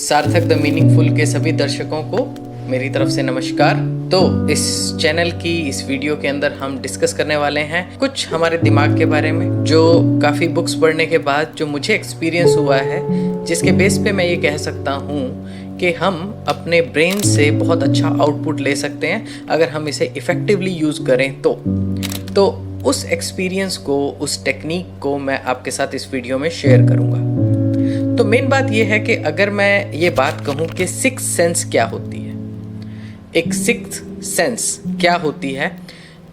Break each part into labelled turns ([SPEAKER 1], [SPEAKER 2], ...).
[SPEAKER 1] सार्थक the meaningful के सभी दर्शकों को मेरी तरफ से नमस्कार। तो इस चैनल की इस वीडियो के अंदर हम डिस्कस करने वाले हैं कुछ हमारे दिमाग के बारे में, जो काफ़ी बुक्स पढ़ने के बाद जो मुझे एक्सपीरियंस हुआ है, जिसके बेस पे मैं ये कह सकता हूँ कि हम अपने ब्रेन से बहुत अच्छा आउटपुट ले सकते हैं अगर हम इसे इफ़ेक्टिवली यूज़ करें तो उस एक्सपीरियंस को, उस टेक्निक को मैं आपके साथ इस वीडियो में शेयर करूँगा। तो मेन बात यह है कि अगर मैं ये बात कहूँ कि सिक्स सेंस क्या होती है, एक सिक्स सेंस क्या होती है,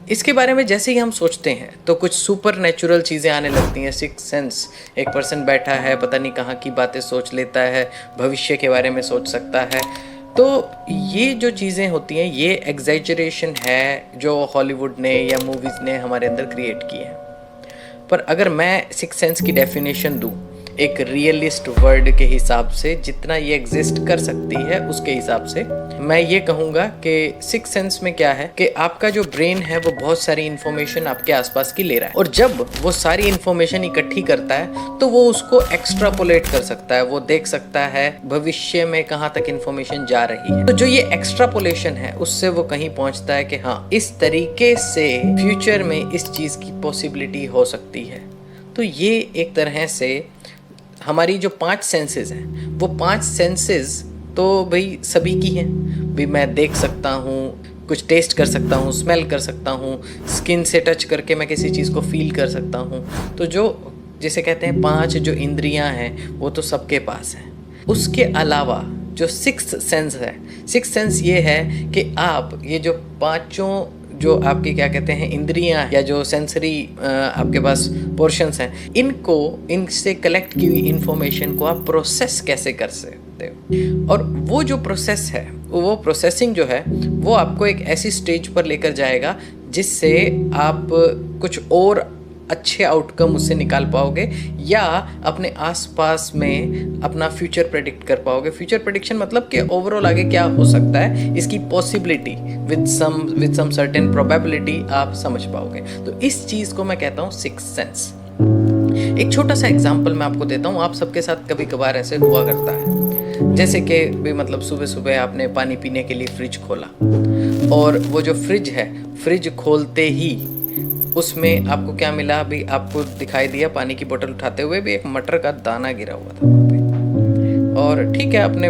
[SPEAKER 1] इसके बारे में जैसे ही हम सोचते हैं तो कुछ सुपर नेचुरल चीज़ें आने लगती हैं। सिक्स सेंस, एक पर्सन बैठा है, पता नहीं कहाँ की बातें सोच लेता है, भविष्य के बारे में सोच सकता है। तो ये जो चीज़ें होती हैं, ये एग्जैजरेशन है जो हॉलीवुड ने या मूवीज़ ने हमारे अंदर क्रिएट की है। पर अगर मैं सिक्स सेंस की डेफिनेशन दूँ एक रियलिस्ट वर्ड के हिसाब से, जितना ये एग्जिस्ट कर सकती है उसके हिसाब से, मैं ये कहूँगा कि सिक्स सेंस में क्या है कि आपका जो ब्रेन है वो बहुत सारी इन्फॉर्मेशन आपके आसपास की ले रहा है, और जब वो सारी इन्फॉर्मेशन इकट्ठी करता है तो वो उसको एक्स्ट्रापोलेट कर सकता है, वो देख सकता है भविष्य में कहाँ तक इन्फॉर्मेशन जा रही है। तो जो ये एक्स्ट्रापोलेशन है उससे वो कहीं पहुँचता है कि हाँ, इस तरीके से फ्यूचर में इस चीज़ की पॉसिबिलिटी हो सकती है। तो ये एक तरह से हमारी जो पांच सेंसेस हैं, वो पांच सेंसेस तो भाई सभी की हैं। भी मैं देख सकता हूँ, कुछ टेस्ट कर सकता हूँ, स्मेल कर सकता हूँ, स्किन से टच करके मैं किसी चीज़ को फील कर सकता हूँ। तो जो जिसे कहते हैं पांच जो इंद्रियां हैं वो तो सबके पास हैं। उसके अलावा जो सिक्स्थ सेंस है, सिक्स्थ सेंस ये है कि आप ये जो पांचों जो आपके क्या कहते हैं इंद्रियां या जो सेंसरी आपके पास पोर्शंस हैं, इनसे कलेक्ट की हुई इंफॉर्मेशन को आप प्रोसेस कैसे कर सकते हो। और वो जो प्रोसेस है, वो प्रोसेसिंग जो है वो आपको एक ऐसी स्टेज पर लेकर जाएगा जिससे आप कुछ और अच्छे आउटकम उससे निकाल पाओगे, या अपने आसपास में अपना फ्यूचर प्रेडिक्ट कर पाओगे। फ्यूचर प्रेडिक्शन मतलब कि ओवरऑल आगे क्या हो सकता है, इसकी possibility with some certain probability आप समझ पाओगे। तो इस चीज़ को मैं कहता हूँ सिक्स सेंस। एक छोटा सा एग्जाम्पल मैं आपको देता हूँ, आप सबके साथ कभी कभार ऐसे हुआ करता है, जैसे कि भी मतलब सुबह सुबह आपने पानी पीने के लिए फ्रिज खोला, और वो जो फ्रिज है, फ्रिज खोलते ही उसमें आपको क्या मिला, अभी आपको दिखाई दिया पानी की बोतल उठाते हुए भी एक मटर का दाना गिरा हुआ था वहाँ पे। और ठीक है, आपने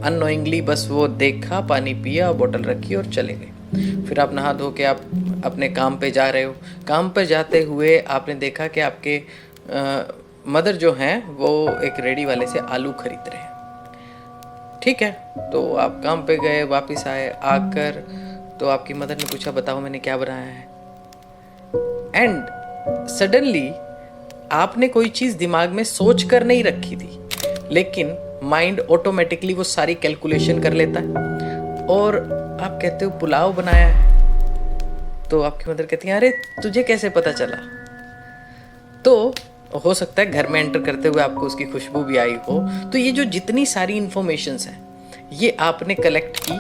[SPEAKER 1] अननोइंगली बस वो देखा, पानी पिया, बोतल रखी और चले गए। फिर आप नहा धो के आप अपने काम पे जा रहे हो। काम पे जाते हुए आपने देखा कि आपके मदर जो हैं वो एक रेडी वाले से आलू खरीद रहे हैं। ठीक है, तो आप काम पे गए, वापस आए, आकर तो आपकी मदर ने पूछा, बताओ मैंने क्या बनाया है। एंड सडनली आपने कोई चीज़ दिमाग में सोच कर नहीं रखी थी, लेकिन माइंड ऑटोमेटिकली वो सारी कैलकुलेशन कर लेता है, और आप कहते हो पुलाव बनाया है। तो आपकी मदर कहती है, अरे तुझे कैसे पता चला। तो हो सकता है घर में एंटर करते हुए आपको उसकी खुशबू भी आई हो। तो ये जो जितनी सारी इंफॉर्मेशंस हैं ये आपने कलेक्ट की,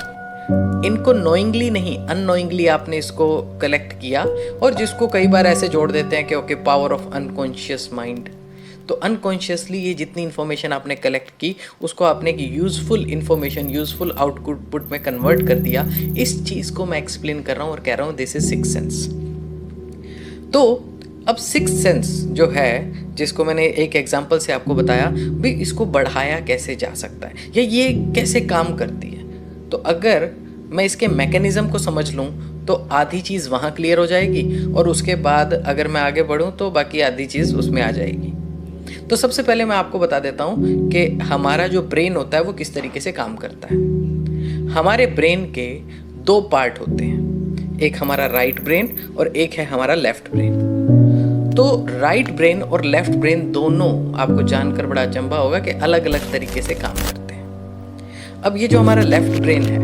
[SPEAKER 1] इनको नोइंगली नहीं, अननोइंगली आपने इसको कलेक्ट किया, और जिसको कई बार ऐसे जोड़ देते हैं कि okay, power of unconscious mind. तो अनकॉन्शियसली ये जितनी इन्फॉर्मेशन आपने कलेक्ट की उसको आपने एक यूज़फुल इन्फॉर्मेशन, यूज़फुल आउटपुट में कन्वर्ट कर दिया। इस चीज़ को मैं एक्सप्लेन कर रहा हूँ और कह रहा हूँ दिस इज सिक्स सेंस। तो अब सिक्स सेंस जो है, जिसको मैंने एक एग्जांपल से आपको बताया, भी इसको बढ़ाया कैसे जा सकता है या ये कैसे काम करती है। तो अगर मैं इसके मैकेनिज्म को समझ लूँ तो आधी चीज़ वहाँ क्लियर हो जाएगी, और उसके बाद अगर मैं आगे बढ़ूँ तो बाकी आधी चीज़ उसमें आ जाएगी। तो सबसे पहले मैं आपको बता देता हूँ कि हमारा जो ब्रेन होता है वो किस तरीके से काम करता है। हमारे ब्रेन के दो पार्ट होते हैं, एक हमारा राइट ब्रेन और एक है हमारा लेफ्ट ब्रेन। तो राइट ब्रेन और लेफ्ट ब्रेन दोनों आपको जानकर बड़ा अचंभा होगा कि अलग अलग तरीके से काम करते हैं। अब ये जो हमारा लेफ्ट ब्रेन है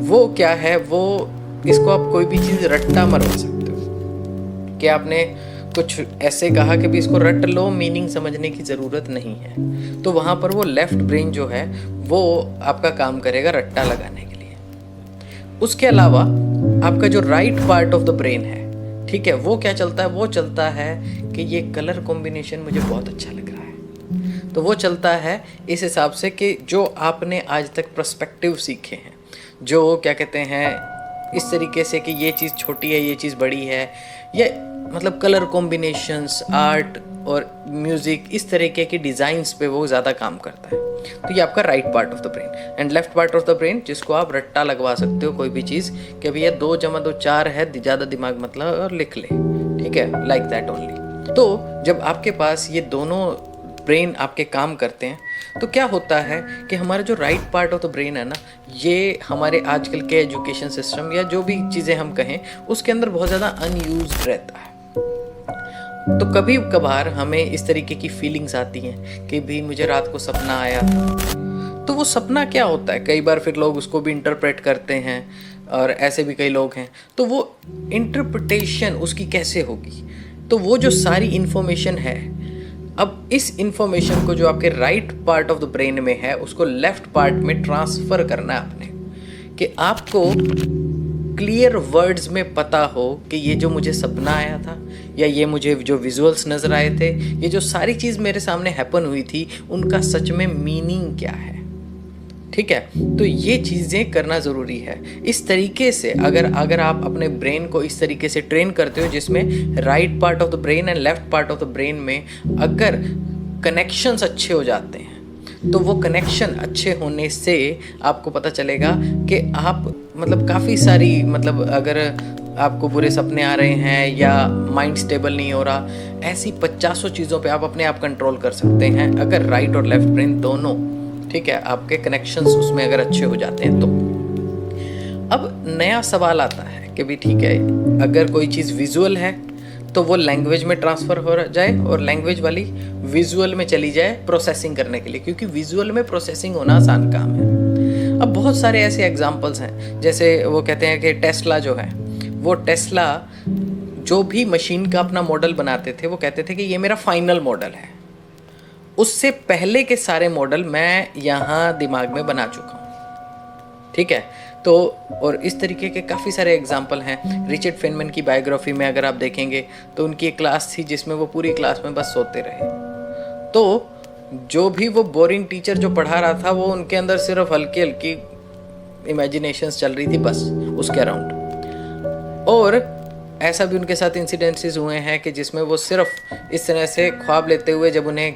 [SPEAKER 1] वो क्या है, वो इसको आप कोई भी चीज़ रट्टा मरवा सकते हो कि आपने कुछ ऐसे कहा कि भी इसको रट लो, मीनिंग समझने की ज़रूरत नहीं है। तो वहाँ पर वो लेफ्ट ब्रेन जो है वो आपका काम करेगा रट्टा लगाने के लिए। उसके अलावा आपका जो right part of the brain है, ठीक है, वो क्या चलता है, वो चलता है कि ये कलर कॉम्बिनेशन मुझे बहुत अच्छा लग रहा है, तो वो चलता है इस हिसाब से कि जो आपने आज तक पर्सपेक्टिव सीखे हैं, जो क्या कहते हैं इस तरीके से कि ये चीज़ छोटी है, ये चीज़ बड़ी है, या मतलब कलर कॉम्बिनेशंस, आर्ट और म्यूज़िक, इस तरीके के डिज़ाइंस पे वो ज़्यादा काम करता है। तो ये आपका right part of the brain. And left part of the brain, जिसको आप रट्टा लगवा सकते हो कोई भी चीज़ कि भैया 2 + 2 4 है, ज़्यादा दिमाग मतलब और लिख ले, ठीक है, लाइक दैट ओनली। तो जब आपके पास ये दोनों ब्रेन आपके काम करते हैं तो क्या होता है कि हमारा जो right part of the brain है ना, ये हमारे आजकल के एजुकेशन सिस्टम या जो भी चीज़ें हम कहें उसके अंदर बहुत ज़्यादा अनयूज्ड रहता है। तो कभी कभार हमें इस तरीके की फीलिंग्स आती हैं कि भी मुझे रात को सपना आया था। तो वो सपना क्या होता है, कई बार फिर लोग उसको भी इंटरप्रेट करते हैं, और ऐसे भी कई लोग हैं। तो वो इंटरप्रिटेशन उसकी कैसे होगी, तो वो जो सारी इन्फॉर्मेशन है, अब इस इन्फॉर्मेशन को जो आपके right part of the brain में है उसको लेफ्ट पार्ट में ट्रांसफ़र करना है आपने, कि आपको क्लियर वर्ड्स में पता हो कि ये जो मुझे सपना आया था या ये मुझे जो विजुअल्स नज़र आए थे, ये जो सारी चीज़ मेरे सामने हैपन हुई थी, उनका सच में मीनिंग क्या है। ठीक है, तो ये चीज़ें करना ज़रूरी है। इस तरीके से अगर आप अपने ब्रेन को इस तरीके से ट्रेन करते हो जिसमें right part of the brain and left part of the brain में अगर कनेक्शंस अच्छे हो जाते हैं, तो वो कनेक्शन अच्छे होने से आपको पता चलेगा कि आप मतलब काफ़ी सारी मतलब अगर आपको बुरे सपने आ रहे हैं या माइंड स्टेबल नहीं हो रहा, ऐसी 50 चीज़ों पे आप अपने आप कंट्रोल कर सकते हैं अगर राइट और लेफ्ट ब्रेन दोनों, ठीक है, आपके कनेक्शंस उसमें अगर अच्छे हो जाते हैं। तो अब नया सवाल आता है कि भी ठीक है, अगर कोई चीज़ विजुअल है तो वो लैंग्वेज में ट्रांसफ़र हो जाए और लैंग्वेज वाली विजुअल में चली जाए प्रोसेसिंग करने के लिए, क्योंकि विजुअल में प्रोसेसिंग होना आसान काम है। अब बहुत सारे ऐसे एग्जांपल्स हैं, जैसे वो कहते हैं कि टेस्ला जो है, वो टेस्ला जो भी मशीन का अपना मॉडल बनाते थे वो कहते थे कि ये मेरा फाइनल मॉडल है, उससे पहले के सारे मॉडल मैं यहाँ दिमाग में बना चुका हूँ। ठीक है, तो और इस तरीके के काफ़ी सारे एग्जाम्पल हैं। रिचर्ड फेनमैन की बायोग्राफी में अगर आप देखेंगे तो उनकी एक क्लास थी जिसमें वो पूरी क्लास में बस सोते रहे। तो जो भी वो बोरिंग टीचर जो पढ़ा रहा था, वो उनके अंदर सिर्फ हल्की हल्की इमेजिनेशंस चल रही थी बस उसके अराउंड। और ऐसा भी उनके साथ इंसिडेंसेस हुए हैं कि जिसमें वो सिर्फ इस तरह से ख्वाब लेते हुए, जब उन्हें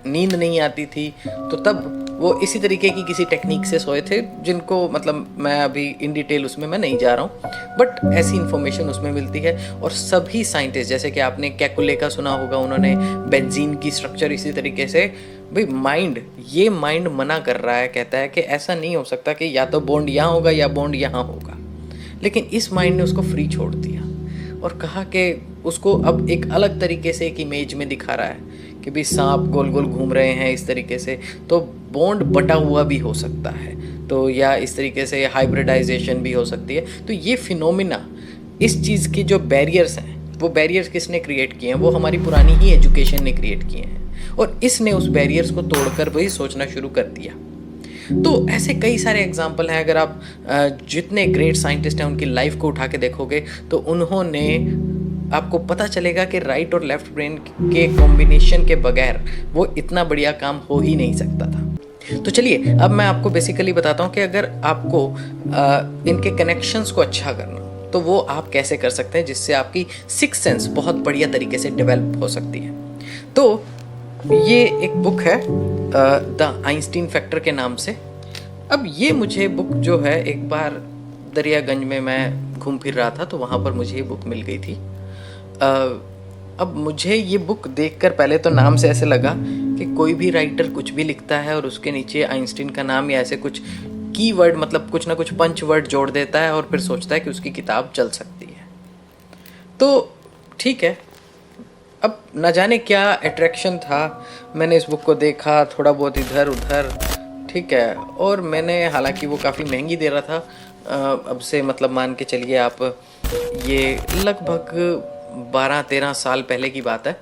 [SPEAKER 1] नींद नहीं आती थी तो तब वो इसी तरीके की किसी टेक्निक से सोए थे, जिनको मतलब मैं अभी इन डिटेल उसमें मैं नहीं जा रहा हूँ, बट ऐसी इन्फॉर्मेशन उसमें मिलती है। और सभी साइंटिस्ट, जैसे कि आपने कैकुले का सुना होगा, उन्होंने बेंजीन की स्ट्रक्चर इसी तरीके से, भाई माइंड मना कर रहा है, कहता है कि ऐसा नहीं हो सकता कि या तो बॉन्ड यहाँ होगा या बॉन्ड यहाँ होगा, लेकिन इस माइंड ने उसको फ्री छोड़ दिया और कहा कि उसको अब एक अलग तरीके से एक इमेज में दिखा रहा है कि भी सांप गोल गोल घूम रहे हैं इस तरीके से, तो बॉन्ड बटा हुआ भी हो सकता है, तो या इस तरीके से हाइब्रिडाइजेशन भी हो सकती है। तो ये फिनोमिना, इस चीज़ की जो बैरियर्स हैं, वो बैरियर्स किसने क्रिएट किए हैं? वो हमारी पुरानी ही एजुकेशन ने क्रिएट किए हैं, और इसने उस बैरियर्स को तोड़कर वही सोचना शुरू कर दिया। तो ऐसे कई सारे एग्जाम्पल हैं। अगर आप जितने ग्रेट साइंटिस्ट हैं उनकी लाइफ को उठा के देखोगे तो उन्होंने, आपको पता चलेगा कि राइट और लेफ्ट ब्रेन के कॉम्बिनेशन के बगैर वो इतना बढ़िया काम हो ही नहीं सकता था। तो चलिए अब मैं आपको बेसिकली बताता हूँ कि अगर आपको इनके कनेक्शंस को अच्छा करना तो वो आप कैसे कर सकते हैं, जिससे आपकी सिक्स्थ सेंस बहुत बढ़िया तरीके से डेवलप हो सकती है। तो ये एक बुक है द आइंस्टीन फैक्टर के नाम से। अब ये मुझे बुक जो है, एक बार दरियागंज में मैं घूम फिर रहा था तो वहाँ पर मुझे ये बुक मिल गई थी। अब मुझे ये बुक देखकर पहले तो नाम से ऐसे लगा कि कोई भी राइटर कुछ भी लिखता है और उसके नीचे आइंस्टीन का नाम या ऐसे कुछ कीवर्ड, मतलब कुछ ना कुछ पंच वर्ड जोड़ देता है और फिर सोचता है कि उसकी किताब चल सकती है। तो ठीक है, अब न जाने क्या अट्रैक्शन था, मैंने इस बुक को देखा थोड़ा बहुत इधर उधर, ठीक है, और मैंने, हालांकि वो काफ़ी महंगी दे रहा था, अब से मतलब मान के चलिए आप, ये लगभग 12-13 साल पहले की बात है,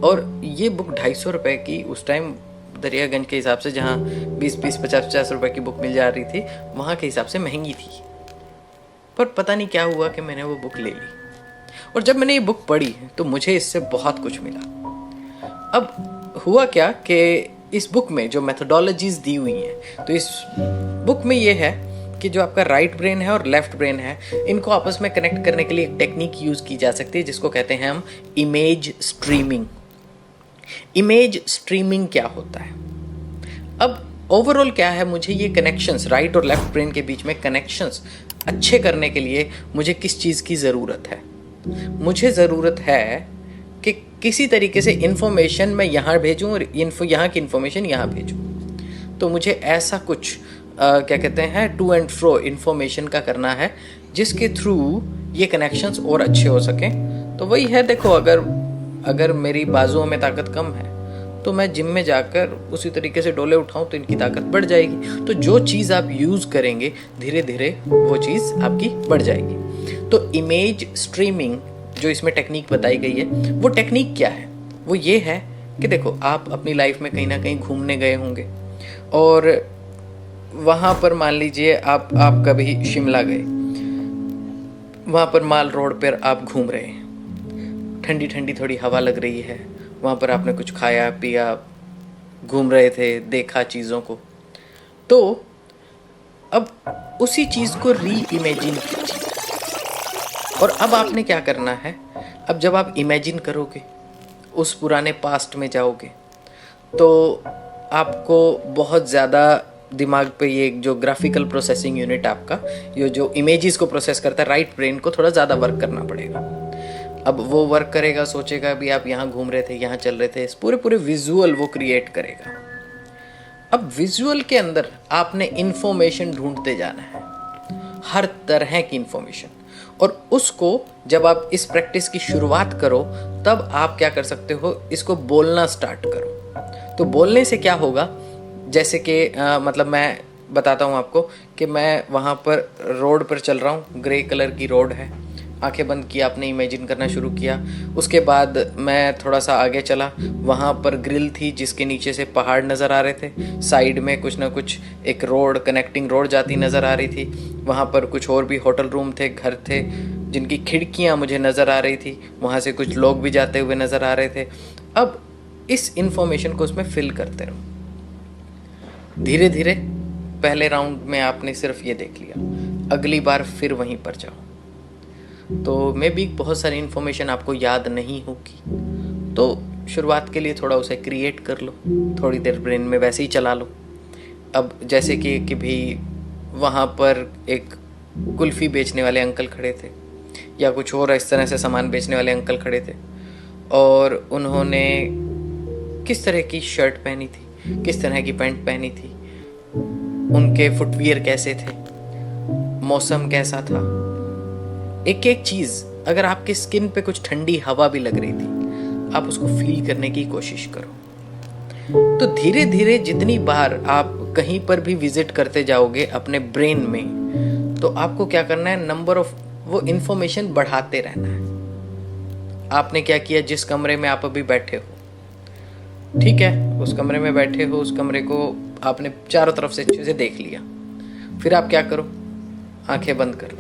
[SPEAKER 1] और ये बुक 250 रुपये की उस टाइम दरियागंज के हिसाब से, जहाँ 20-20, 50-50 रुपये की बुक मिल जा रही थी, वहाँ के हिसाब से महंगी थी। पर पता नहीं क्या हुआ कि मैंने वो बुक ले ली, और जब मैंने ये बुक पढ़ी तो मुझे इससे बहुत कुछ मिला। अब हुआ क्या कि इस बुक में जो मेथोडोलॉजीज दी हुई हैं, तो इस बुक में ये है कि जो आपका राइट ब्रेन है और लेफ्ट ब्रेन है, इनको आपस में कनेक्ट करने के लिए एक टेक्निक यूज़ की जा सकती है जिसको कहते हैं हम इमेज स्ट्रीमिंग। इमेज स्ट्रीमिंग क्या होता है? अब ओवरऑल क्या है, मुझे ये कनेक्शंस, राइट और लेफ्ट ब्रेन के बीच में कनेक्शंस अच्छे करने के लिए मुझे किस चीज़ की ज़रूरत है? मुझे ज़रूरत है कि किसी तरीके से इन्फॉर्मेशन मैं यहाँ भेजूँ और यहाँ की इन्फॉर्मेशन यहाँ भेजूँ। तो मुझे ऐसा कुछ क्या कहते हैं, टू एंड फ्रो इन्फॉर्मेशन का करना है जिसके थ्रू ये कनेक्शंस और अच्छे हो सकें। तो वही है, देखो अगर मेरी बाजुओं में ताकत कम है तो मैं जिम में जाकर उसी तरीके से डोले उठाऊं तो इनकी ताकत बढ़ जाएगी। तो जो चीज़ आप यूज़ करेंगे धीरे धीरे वो चीज़ आपकी बढ़ जाएगी। तो इमेज स्ट्रीमिंग जो इसमें टेक्निक बताई गई है, वो टेक्निक क्या है? वो ये है कि देखो, आप अपनी लाइफ में कहीं ना कहीं घूमने गए होंगे और वहाँ पर मान लीजिए आप कभी शिमला गए, वहाँ पर माल रोड पर आप घूम रहे हैं, ठंडी ठंडी थोड़ी हवा लग रही है, वहाँ पर आपने कुछ खाया पिया, घूम रहे थे, देखा चीज़ों को। तो अब उसी चीज़ को री इमेजिन कीजिए। और अब आपने क्या करना है, अब जब आप इमेजिन करोगे, उस पुराने पास्ट में जाओगे, तो आपको बहुत ज़्यादा दिमाग पे ये जो ग्राफिकल प्रोसेसिंग यूनिट आपका, ये जो इमेजेस को प्रोसेस करता है, राइट ब्रेन को थोड़ा ज़्यादा वर्क करना पड़ेगा। अब वो वर्क करेगा, सोचेगा भी आप यहाँ घूम रहे थे, यहाँ चल रहे थे, पूरे विजुअल वो क्रिएट करेगा। अब विजुअल के अंदर आपने इंफॉर्मेशन ढूंढते जाना है, हर तरह की इंफॉर्मेशन, और उसको जब आप इस प्रैक्टिस की शुरुआत करो तब आप क्या कर सकते हो, इसको बोलना स्टार्ट करो। तो बोलने से क्या होगा, जैसे कि मतलब मैं बताता हूँ आपको कि मैं वहाँ पर रोड पर चल रहा हूँ, ग्रे कलर की रोड है, आंखें बंद की, आपने इमेजिन करना शुरू किया। उसके बाद मैं थोड़ा सा आगे चला, वहाँ पर ग्रिल थी जिसके नीचे से पहाड़ नज़र आ रहे थे, साइड में कुछ ना कुछ एक रोड, कनेक्टिंग रोड जाती नज़र आ रही थी। वहाँ पर कुछ और भी होटल रूम थे, घर थे जिनकी खिड़कियाँ मुझे नज़र आ रही थी, वहाँ से कुछ लोग भी जाते हुए नज़र आ रहे थे। अब इस इंफॉर्मेशन को उसमें फिल करते रहो धीरे धीरे। पहले राउंड में आपने सिर्फ ये देख लिया, अगली बार फिर वहीं पर जाओ तो मे बी बहुत सारी इन्फॉर्मेशन आपको याद नहीं होगी, तो शुरुआत के लिए थोड़ा उसे क्रिएट कर लो, थोड़ी देर ब्रेन में वैसे ही चला लो। अब जैसे कि भी वहाँ पर एक कुल्फ़ी बेचने वाले अंकल खड़े थे या कुछ और इस तरह से सामान बेचने वाले अंकल खड़े थे, और उन्होंने किस तरह की शर्ट पहनी थी, किस तरह की पैंट पहनी थी, उनके फुटवियर कैसे थे, मौसम कैसा था, एक एक चीज़। अगर आपकी स्किन पे कुछ ठंडी हवा भी लग रही थी, आप उसको फील करने की कोशिश करो। तो धीरे धीरे जितनी बार आप कहीं पर भी विजिट करते जाओगे अपने ब्रेन में, तो आपको क्या करना है, नंबर ऑफ वो इन्फॉर्मेशन बढ़ाते रहना है। आपने क्या किया, जिस कमरे में आप अभी बैठे हो, ठीक है, उस कमरे में बैठे हो, उस कमरे को आपने चारों तरफ से अच्छे से देख लिया। फिर आप क्या करो, आंखें बंद कर लो।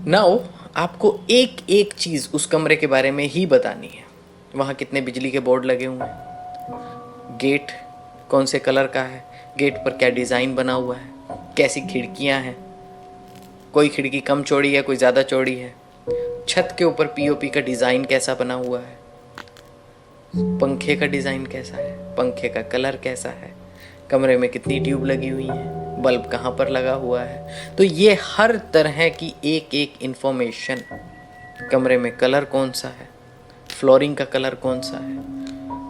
[SPEAKER 1] नाउ आपको एक एक चीज़ उस कमरे के बारे में ही बतानी है। वहाँ कितने बिजली के बोर्ड लगे हुए हैं, गेट कौन से कलर का है, गेट पर क्या डिज़ाइन बना हुआ है, कैसी खिड़कियाँ हैं, कोई खिड़की कम चौड़ी है, कोई ज़्यादा चौड़ी है, छत के ऊपर पीओपी का डिज़ाइन कैसा बना हुआ है, पंखे का डिज़ाइन कैसा है, पंखे का कलर कैसा है, कमरे में कितनी ट्यूब लगी हुई है, बल्ब कहाँ पर लगा हुआ है। तो ये हर तरह की एक एक इन्फॉर्मेशन, कमरे में कलर कौन सा है, फ्लोरिंग का कलर कौन सा है,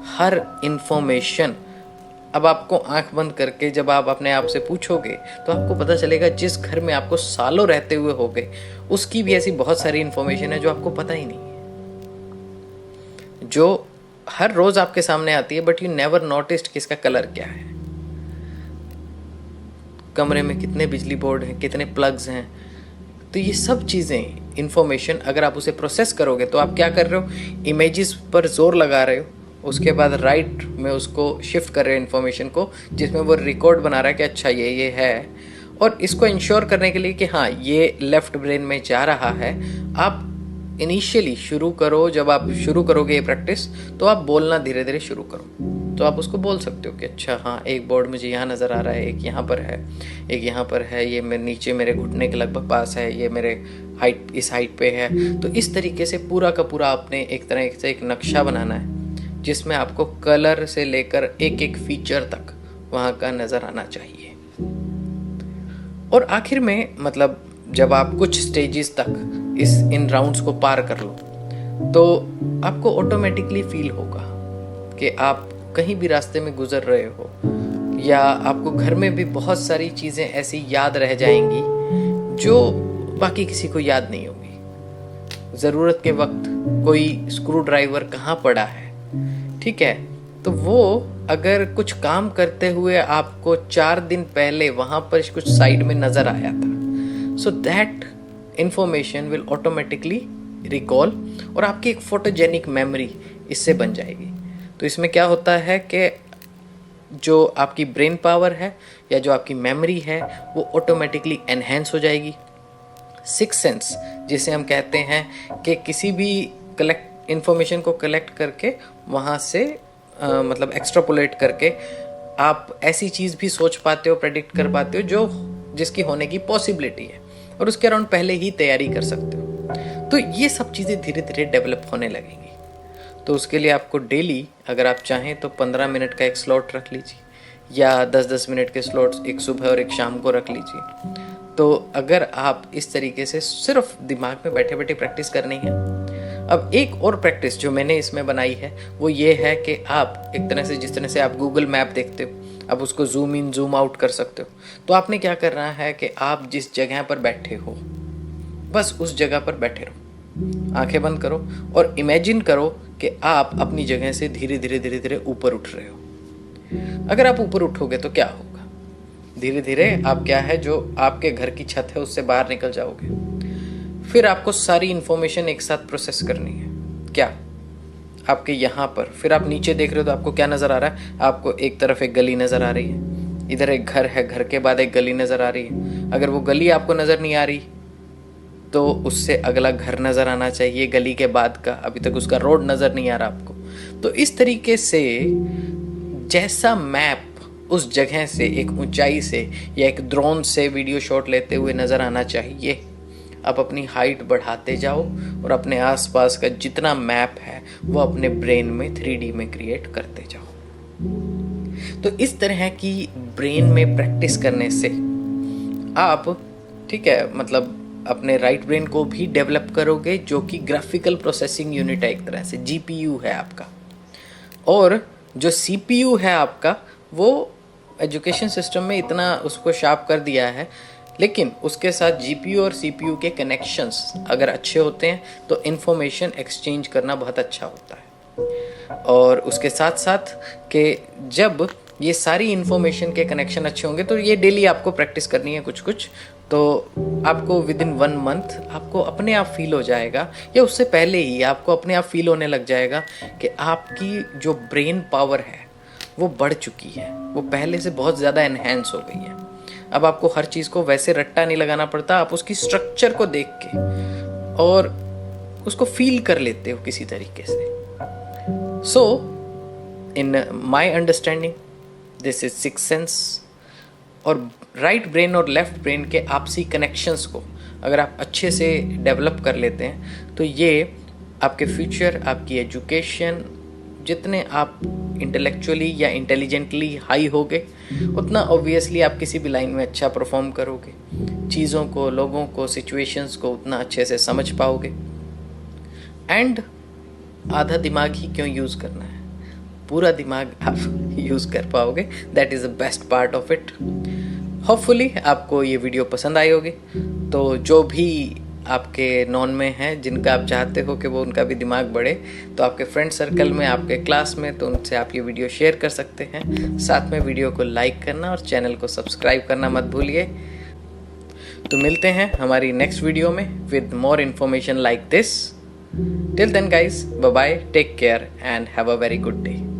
[SPEAKER 1] हर इन्फॉर्मेशन। अब आपको आंख बंद करके जब आप अपने आप से पूछोगे तो आपको पता चलेगा जिस घर में आपको सालों रहते हुए हो गए उसकी भी ऐसी बहुत सारी इन्फॉर्मेशन है जो आपको पता ही नहीं है, जो हर रोज आपके सामने आती है, बट यू नेवर नोटिस्ड कि इसका कलर क्या है, कमरे में कितने बिजली बोर्ड हैं, कितने प्लग्स हैं। तो ये सब चीज़ें, इन्फॉर्मेशन, अगर आप उसे प्रोसेस करोगे तो आप क्या कर रहे हो, इमेजेस पर जोर लगा रहे हो, उसके बाद राइट में उसको शिफ्ट कर रहे हो इन्फॉर्मेशन को, जिसमें वो रिकॉर्ड बना रहा है कि अच्छा ये है। और इसको इंश्योर करने के लिए कि हाँ ये लेफ्ट ब्रेन में जा रहा है, आप इनिशियली शुरू करो, जब आप शुरू करोगे ये प्रैक्टिस, तो आप बोलना धीरे धीरे शुरू करो। तो आप उसको बोल सकते हो कि अच्छा हाँ, एक बोर्ड मुझे यहाँ नज़र आ रहा है, एक यहाँ पर है, एक यहाँ पर है, ये मेरे नीचे मेरे घुटने के लगभग पास है, ये मेरे हाइट इस हाइट पे है। तो इस तरीके से पूरा का पूरा आपने एक तरह से एक नक्शा बनाना है, जिसमें आपको कलर से लेकर एक एक फीचर तक वहाँ का नज़र आना चाहिए। और आखिर में मतलब जब आप कुछ स्टेजेस तक इन राउंड्स को पार कर लो, तो आपको ऑटोमेटिकली फील होगा कि आप कहीं भी रास्ते में गुजर रहे हो, या आपको घर में भी बहुत सारी चीज़ें ऐसी याद रह जाएंगी जो बाकी किसी को याद नहीं होगी। ज़रूरत के वक्त कोई स्क्रू ड्राइवर कहाँ पड़ा है, ठीक है, तो वो अगर कुछ काम करते हुए आपको 4 दिन पहले वहाँ पर कुछ साइड में नज़र आया था, so that information will automatically recall, और आपकी एक फोटोजेनिक मेमोरी इससे बन जाएगी। तो इसमें क्या होता है कि जो आपकी ब्रेन पावर है या जो आपकी मेमोरी है वो ऑटोमेटिकली एनहेंस हो जाएगी। सिक्स सेंस जिसे हम कहते हैं कि किसी भी इंफॉर्मेशन को कलेक्ट करके वहाँ से मतलब एक्सट्रापोलेट करके आप ऐसी चीज़ भी सोच पाते हो, प्रेडिक्ट कर पाते हो जो जिसकी होने की पॉसिबिलिटी है, और उसके अराउंड पहले ही तैयारी कर सकते हो। तो ये सब चीज़ें धीरे धीरे डेवलप होने लगेंगी। तो उसके लिए आपको डेली अगर आप चाहें तो 15 मिनट का एक स्लॉट रख लीजिए, या 10-10 मिनट के स्लॉट्स एक सुबह और एक शाम को रख लीजिए। तो अगर आप इस तरीके से सिर्फ दिमाग में बैठे बैठे प्रैक्टिस करनी है। अब एक और प्रैक्टिस जो मैंने इसमें बनाई है वो ये है कि आप एक तरह से, जिस तरह से आप गूगल मैप देखते हो, आप उसको जूम इन जूम आउट कर सकते हो। तो आपने क्या करना है कि आप जिस जगह पर बैठे हो बस उस जगह पर बैठे रहो, आंखें बंद करो और इमेजिन करो कि आप अपनी जगह से धीरे धीरे ऊपर उठ रहे हो। अगर आप ऊपर उठोगे तो क्या होगा, धीरे धीरे आप क्या है, जो आपके घर की छत है उससे बाहर निकल जाओगे। फिर आपको सारी इंफॉर्मेशन एक साथ प्रोसेस करनी है। क्या आपके यहाँ पर, फिर आप नीचे देख रहे हो तो आपको क्या नज़र आ रहा है, आपको एक तरफ एक गली नज़र आ रही है, इधर एक घर है, घर के बाद एक गली नज़र आ रही है। अगर वो गली आपको नज़र नहीं आ रही तो उससे अगला घर नज़र आना चाहिए गली के बाद का, अभी तक उसका रोड नज़र नहीं आ रहा आपको। तो इस तरीके से जैसा मैप उस जगह से एक ऊंचाई से या एक ड्रोन से वीडियो शॉट लेते हुए नज़र आना चाहिए, आप अपनी हाइट बढ़ाते जाओ और अपने आसपास का जितना मैप है वो अपने ब्रेन में 3D में क्रिएट करते जाओ। तो इस तरह की ब्रेन में प्रैक्टिस करने से आप, ठीक है, मतलब अपने राइट ब्रेन को भी डेवलप करोगे, जो कि ग्राफिकल प्रोसेसिंग यूनिट है, एक तरह से GPU है आपका। और जो CPU है आपका, वो एजुकेशन सिस्टम में इतना उसको शार्प कर दिया है, लेकिन उसके साथ GPU और CPU के कनेक्शंस अगर अच्छे होते हैं तो इन्फॉर्मेशन एक्सचेंज करना बहुत अच्छा होता है। और उसके साथ साथ कि जब ये सारी इन्फॉर्मेशन के कनेक्शन अच्छे होंगे तो ये डेली आपको प्रैक्टिस करनी है कुछ कुछ, तो आपको विदिन 1 मंथ आपको अपने आप फील हो जाएगा, या उससे पहले ही आपको अपने आप फील होने लग जाएगा कि आपकी जो ब्रेन पावर है वो बढ़ चुकी है, वो पहले से बहुत ज़्यादा एनहेंस हो गई है। अब आपको हर चीज़ को वैसे रट्टा नहीं लगाना पड़ता, आप उसकी स्ट्रक्चर को देख के और उसको फील कर लेते हो किसी तरीके से। So in my understanding this is six sense. और राइट ब्रेन और लेफ्ट ब्रेन के आपसी कनेक्शंस को अगर आप अच्छे से डेवलप कर लेते हैं तो ये आपके फ्यूचर, आपकी एजुकेशन, जितने आप इंटेलेक्चुअली या इंटेलिजेंटली हाई होगे उतना ऑब्वियसली आप किसी भी लाइन में अच्छा परफॉर्म करोगे, चीज़ों को, लोगों को, सिचुएशंस को उतना अच्छे से समझ पाओगे। एंड आधा दिमाग ही क्यों यूज़ करना है, पूरा दिमाग आप यूज़ कर पाओगे। That is the best part of it. Hopefully आपको ये वीडियो पसंद आई होगी। तो जो भी आपके नॉन में हैं जिनका आप चाहते हो कि वो उनका भी दिमाग बढ़े, तो आपके फ्रेंड सर्कल में, आपके क्लास में, तो उनसे आप ये वीडियो शेयर कर सकते हैं। साथ में वीडियो को लाइक करना और चैनल को सब्सक्राइब करना मत भूलिए। तो मिलते हैं हमारी नेक्स्ट वीडियो में with more information like this. Till then guys, bye bye, take care and have a very good day.